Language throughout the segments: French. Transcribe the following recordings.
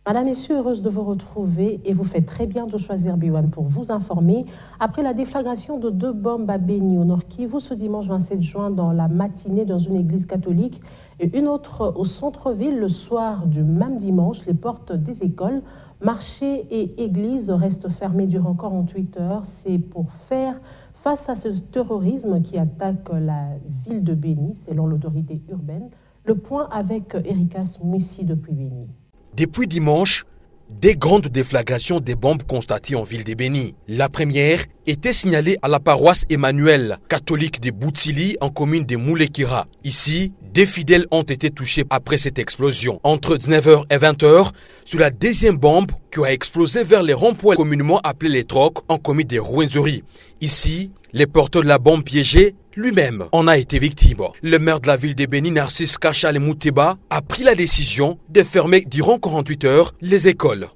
Madame, Messieurs, heureuse de vous retrouver et vous faites très bien de choisir B1 pour vous informer. Après la déflagration de 2 bombes à Béni au Nord Kivu ce dimanche 27 juin dans la matinée dans une église catholique et une autre au centre-ville le soir du même dimanche, les portes des écoles, marchés et églises restent fermées durant 48 heures. C'est pour faire face à ce terrorisme qui attaque la ville de Béni, selon l'autorité urbaine. Le point avec Ericas Mouissi depuis Béni. Depuis dimanche, des grandes déflagrations des bombes constatées en ville de Béni. La première était signalée à la paroisse Emmanuel, catholique de Boutsili, en commune de Moulekira. Ici, des fidèles ont été touchés après cette explosion. Entre 19h et 20h, sur la deuxième bombe qui a explosé vers les ronds-points communément appelés les trocs en commune de Rwenzori. Ici, les porteurs de la bombe piégée lui-même en a été victime. Le maire de la ville de Béni, Narcisse Kachal Mouteba, a pris la décision de fermer durant 48 heures les écoles,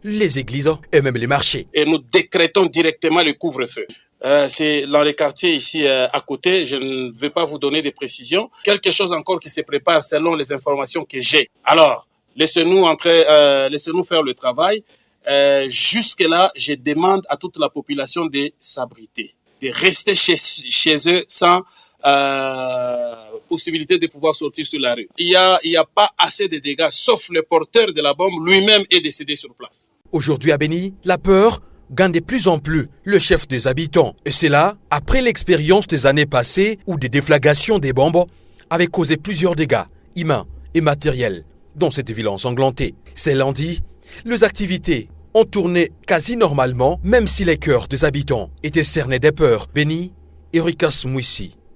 les églises et même les marchés. Et nous décrétons directement le couvre-feu. C'est dans les quartiers ici à côté, je ne vais pas vous donner des précisions. Quelque chose encore qui se prépare selon les informations que j'ai. Alors, laissez-nous faire le travail. Jusque-là, je demande à toute la population de s'abriter, de rester chez eux sans possibilité de pouvoir sortir sur la rue. Il y a pas assez de dégâts, sauf le porteur de la bombe lui-même est décédé sur place. Aujourd'hui à Béni, la peur gagne de plus en plus le chef des habitants. Et c'est là, après l'expérience des années passées où des déflagrations des bombes avaient causé plusieurs dégâts humains et matériels dans cette ville ensanglantée. C'est lundi, les activités ont tourné quasi normalement, même si les cœurs des habitants étaient cernés de peur. Béni, Ericas Mouissi.